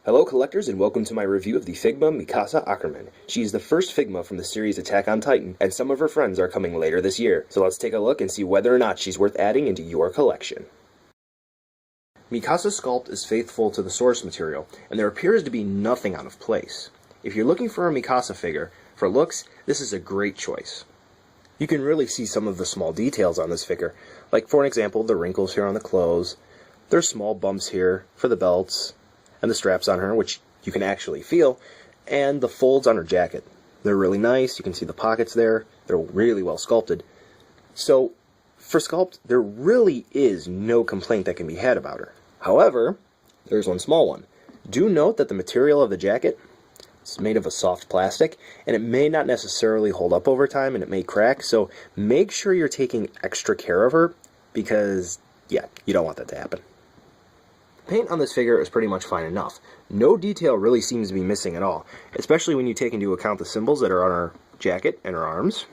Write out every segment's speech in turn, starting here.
Hello collectors and welcome to my review of the Figma Mikasa Ackerman. She is the first Figma from the series Attack on Titan, and some of her friends are coming later this year. So let's take a look and see whether or not she's worth adding into your collection. Mikasa's sculpt is faithful to the source material, and there appears to be nothing out of place. If you're looking for a Mikasa figure, for looks, this is a great choice. You can really see some of the small details on this figure, like for an example, the wrinkles here on the clothes. There's small bumps here for the belts, and the straps on her, which you can actually feel, and the folds on her jacket. They're really nice. You can see the pockets there. They're really well sculpted. So, for sculpt, there really is no complaint that can be had about her. However, there's one small one. Do note that the material of the jacket is made of a soft plastic, and it may not necessarily hold up over time, and it may crack, so make sure you're taking extra care of her, because, yeah, you don't want that to happen. Paint on this figure is pretty much fine enough. No detail really seems to be missing at all, especially when you take into account the symbols that are on her jacket and her arms,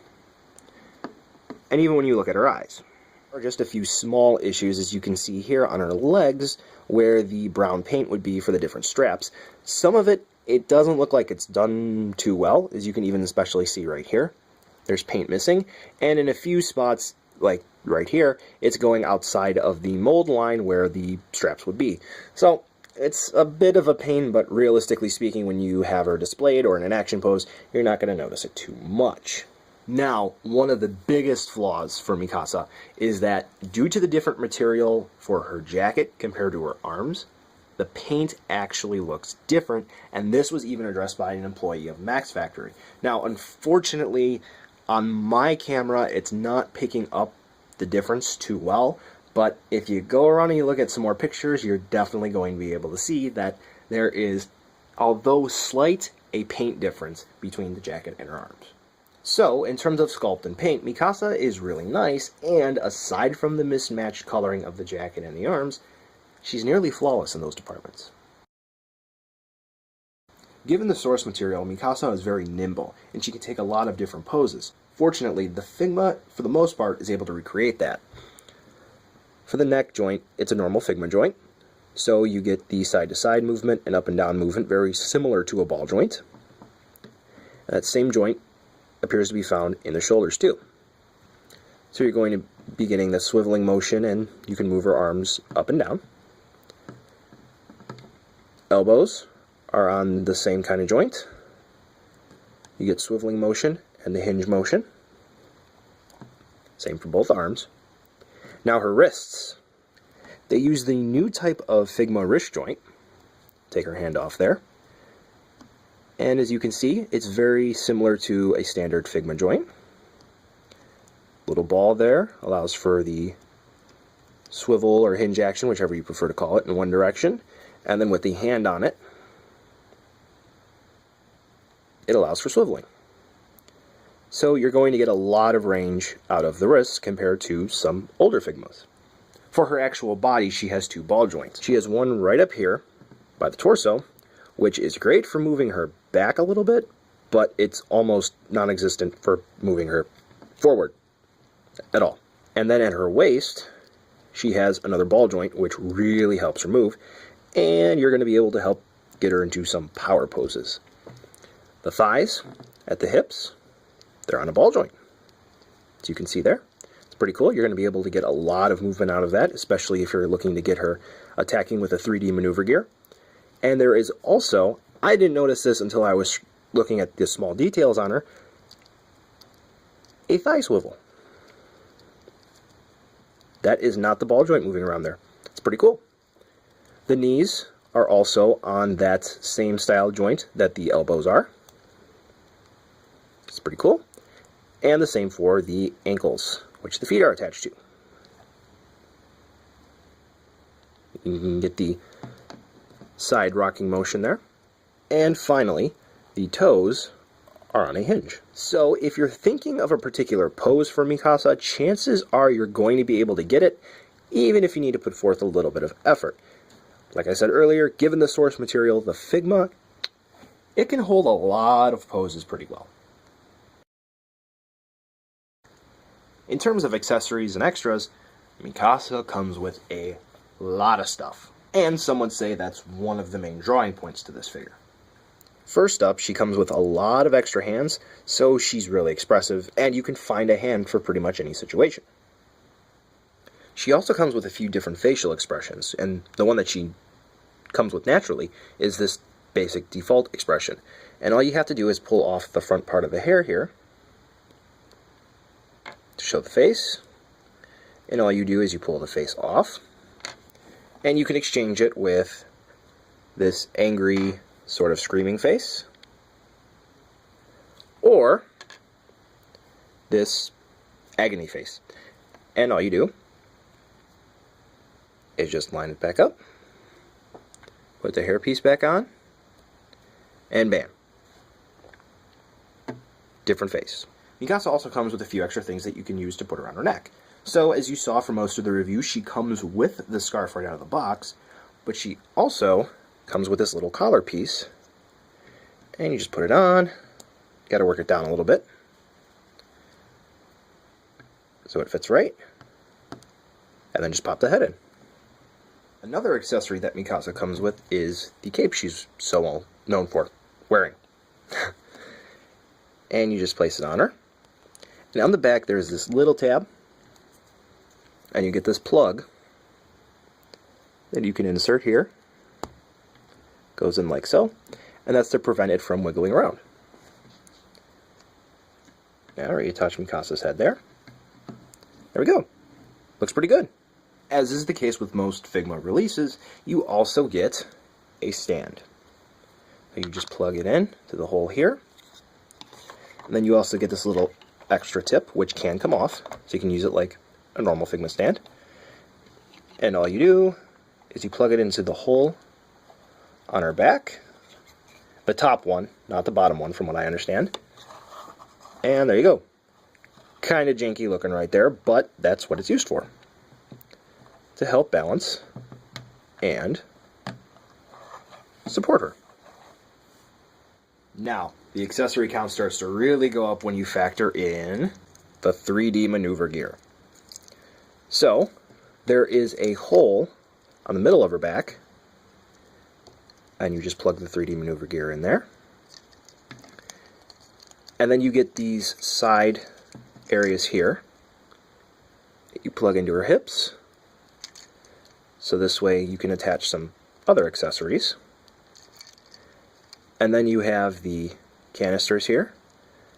and even when you look at her eyes. There are just a few small issues, as you can see here on her legs, where the brown paint would be for the different straps. Some of it doesn't look like it's done too well, as you can even especially see right here. There's paint missing, and in a few spots, like right here, it's going outside of the mold line where the straps would be. So it's a bit of a pain, but realistically speaking, when you have her displayed or in an action pose, you're not going to notice it too much. Now, one of the biggest flaws for Mikasa is that due to the different material for her jacket compared to her arms, the paint actually looks different, and this was even addressed by an employee of Max Factory. Now, unfortunately, on my camera, it's not picking up the difference too well, but if you go around and you look at some more pictures, you're definitely going to be able to see that there is, although slight, a paint difference between the jacket and her arms. So, in terms of sculpt and paint, Mikasa is really nice, and aside from the mismatched coloring of the jacket and the arms, she's nearly flawless in those departments. Given the source material, Mikasa is very nimble, and she can take a lot of different poses. Fortunately, the Figma, for the most part, is able to recreate that. For the neck joint, it's a normal Figma joint, so you get the side-to-side movement and up and down movement very similar to a ball joint. That same joint appears to be found in the shoulders too. So you're going to be getting the swiveling motion, and you can move her arms up and down. Elbows are on the same kind of joint. You get swiveling motion and the hinge motion. Same for both arms. Now her wrists. They use the new type of Figma wrist joint. Take her hand off there. And as you can see, it's very similar to a standard Figma joint. Little ball there allows for the swivel or hinge action, whichever you prefer to call it, in one direction. And then with the hand on it, it allows for swiveling. So you're going to get a lot of range out of the wrists compared to some older Figmas. For her actual body, she has two ball joints. She has one right up here by the torso, which is great for moving her back a little bit, but it's almost non-existent for moving her forward at all. And then at her waist, she has another ball joint, which really helps her move, and you're going to be able to help get her into some power poses. The thighs at the hips, they're on a ball joint. As you can see there, it's pretty cool. You're going to be able to get a lot of movement out of that, especially if you're looking to get her attacking with a 3D maneuver gear. And there is also, I didn't notice this until I was looking at the small details on her, a thigh swivel. That is not the ball joint moving around there. It's pretty cool. The knees are also on that same style joint that the elbows are. It's pretty cool. And the same for the ankles, which the feet are attached to. You can get the side rocking motion there. And finally, the toes are on a hinge. So if you're thinking of a particular pose for Mikasa, chances are you're going to be able to get it, even if you need to put forth a little bit of effort. Like I said earlier, given the source material, the Figma, it can hold a lot of poses pretty well. In terms of accessories and extras, Mikasa comes with a lot of stuff. and some would say that's one of the main drawing points to this figure. First up, she comes with a lot of extra hands, so she's really expressive, and you can find a hand for pretty much any situation. She also comes with a few different facial expressions, and the one that she comes with naturally is this basic default expression. And all you have to do is pull off the front part of the hair here to show the face, and all you do is you pull the face off, and you can exchange it with this angry sort of screaming face, or this agony face. And all you do is just line it back up, put the hairpiece back on, and bam. Different face. Mikasa also comes with a few extra things that you can use to put around her neck. So, as you saw for most of the review, she comes with the scarf right out of the box, but she also comes with this little collar piece, and you just put it on. Got to work it down a little bit so it fits right, and then just pop the head in. Another accessory that Mikasa comes with is the cape she's so well known for wearing. And you just place it on her. And on the back there's this little tab, and you get this plug that you can insert here. Goes in like so, and that's to prevent it from wiggling around. Now you touch Mikasa's head there. There we go. Looks pretty good. As is the case with most Figma releases, you also get a stand. So you just plug it in to the hole here. And then you also get this little extra tip, which can come off, so you can use it like a normal Figma stand. And all you do is you plug it into the hole on her back. The top one, not the bottom one from what I understand. And there you go. Kind of janky looking right there, but that's what it's used for. To help balance and support her. Now, the accessory count starts to really go up when you factor in the 3D maneuver gear. So, there is a hole on the middle of her back, and you just plug the 3D maneuver gear in there. And then you get these side areas here that you plug into her hips. So this way you can attach some other accessories. And then you have the canisters here,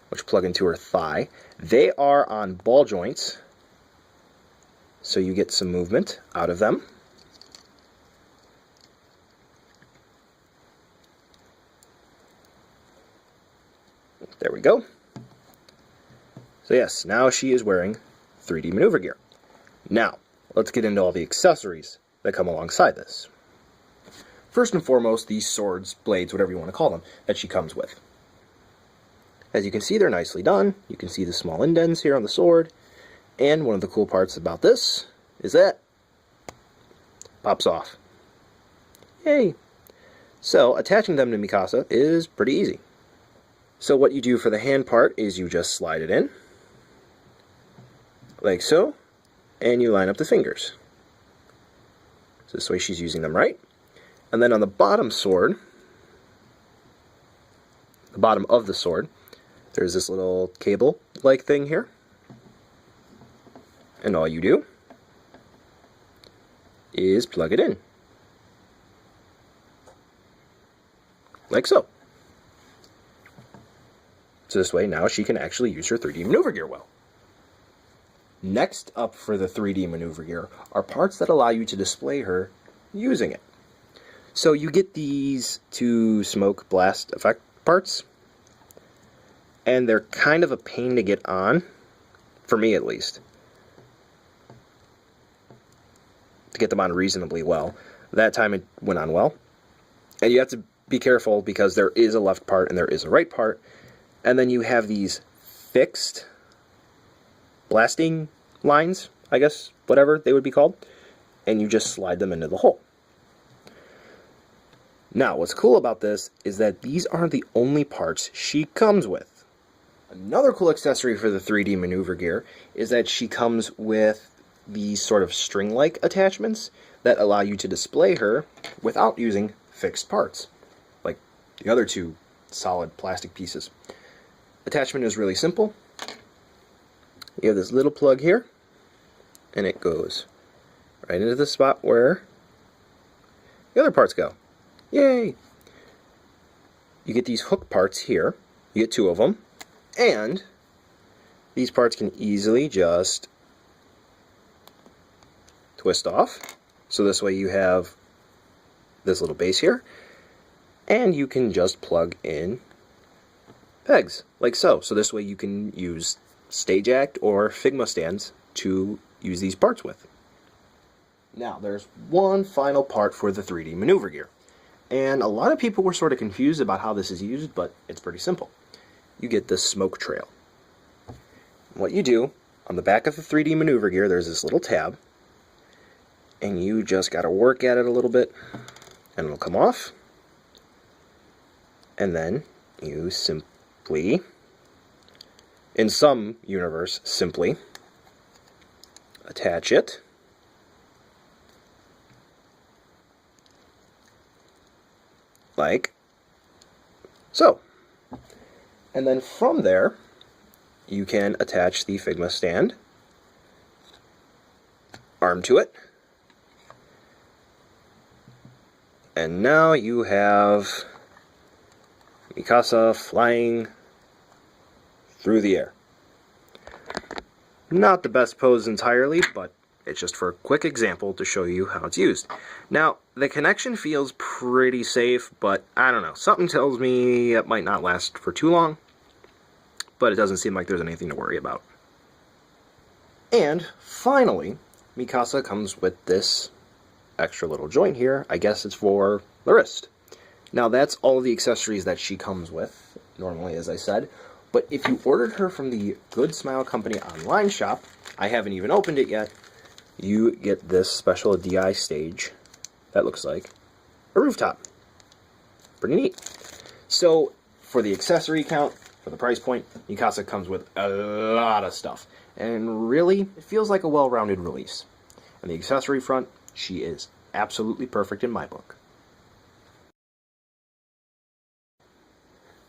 which plug into her thigh. They are on ball joints, so you get some movement out of them. There we go. So yes, now she is wearing 3D maneuver gear. Now, let's get into all the accessories that come alongside this. First and foremost, these swords, blades, whatever you want to call them, that she comes with. As you can see, they're nicely done. You can see the small indents here on the sword. And one of the cool parts about this is that pops off. Yay! So, attaching them to Mikasa is pretty easy. So what you do for the hand part is you just slide it in, like so, and you line up the fingers. So this way she's using them right. And then on the bottom sword, the bottom of the sword, there's this little cable-like thing here. And all you do is plug it in. Like so. So this way now she can actually use her 3D maneuver gear well. Next up for the 3D maneuver gear are parts that allow you to display her using it. So you get these two smoke blast effect parts, and they're kind of a pain to get on, for me at least, to get them on reasonably well. That time it went on well. And you have to be careful because there is a left part and there is a right part. And then you have these fixed blasting lines, I guess, whatever they would be called, and you just slide them into the hole. Now, what's cool about this is that these aren't the only parts she comes with. Another cool accessory for the 3D maneuver gear is that she comes with these sort of string-like attachments that allow you to display her without using fixed parts, like the other two solid plastic pieces. Attachment is really simple. You have this little plug here, and it goes right into the spot where the other parts go. Yay! You get these hook parts here. You get two of them, and these parts can easily just twist off. So this way you have this little base here, and you can just plug in pegs, like so. So this way you can use Stage Act or Figma stands to use these parts with. Now, there's one final part for the 3D maneuver gear. And a lot of people were sort of confused about how this is used, but it's pretty simple. You get this smoke trail. What you do, on the back of the 3D maneuver gear, there's this little tab, and you just got to work at it a little bit, and it'll come off. And then you simply, in some universe, simply attach it like so. And then from there, you can attach the Figma stand, arm to it, and now you have Mikasa flying through the air. Not the best pose entirely, but it's just for a quick example to show you how it's used. Now, the connection feels pretty safe, but I don't know. Something tells me it might not last for too long, but it doesn't seem like there's anything to worry about. And finally, Mikasa comes with this extra little joint here. I guess it's for the wrist. Now, that's all the accessories that she comes with, normally, as I said. But if you ordered her from the Good Smile Company online shop, I haven't even opened it yet, you get this special DI stage that looks like a rooftop. Pretty neat. So, for the accessory count, for the price point, Mikasa comes with a lot of stuff. And really, it feels like a well-rounded release. On the accessory front, she is absolutely perfect in my book.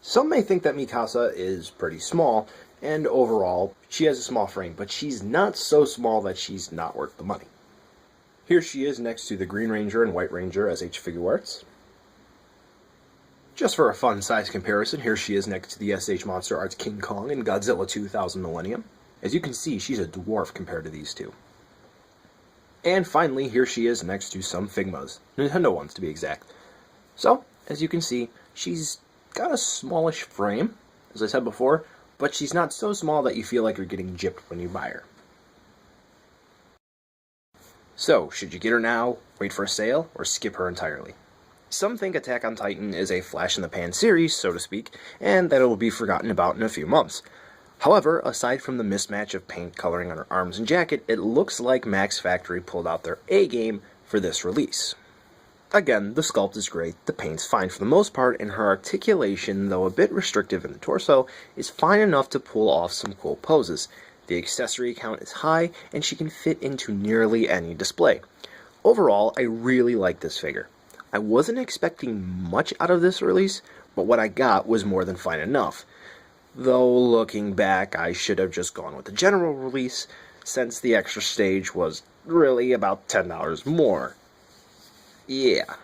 Some may think that Mikasa is pretty small, and overall, she has a small frame, but she's not so small that she's not worth the money. Here she is next to the Green Ranger and White Ranger as H Figuarts. Just for a fun size comparison, here she is next to the SH Monster Arts King Kong and Godzilla 2000 Millennium. As you can see, she's a dwarf compared to these two. And finally, here she is next to some Figmas, Nintendo ones to be exact. So, as you can see, she's got a smallish frame, as I said before, but she's not so small that you feel like you're getting gypped when you buy her. So, should you get her now, wait for a sale, or skip her entirely? Some think Attack on Titan is a flash-in-the-pan series, so to speak, and that it will be forgotten about in a few months. However, aside from the mismatch of paint coloring on her arms and jacket, it looks like Max Factory pulled out their A-game for this release. Again, the sculpt is great, the paint's fine for the most part, and her articulation, though a bit restrictive in the torso, is fine enough to pull off some cool poses. The accessory count is high, and she can fit into nearly any display. Overall, I really like this figure. I wasn't expecting much out of this release, but what I got was more than fine enough. Though, looking back, I should have just gone with the general release, since the extra stage was really about $10 more. Yeah.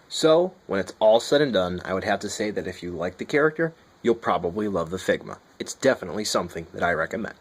So, when it's all said and done, I would have to say that if you like the character, you'll probably love the Figma. It's definitely something that I recommend.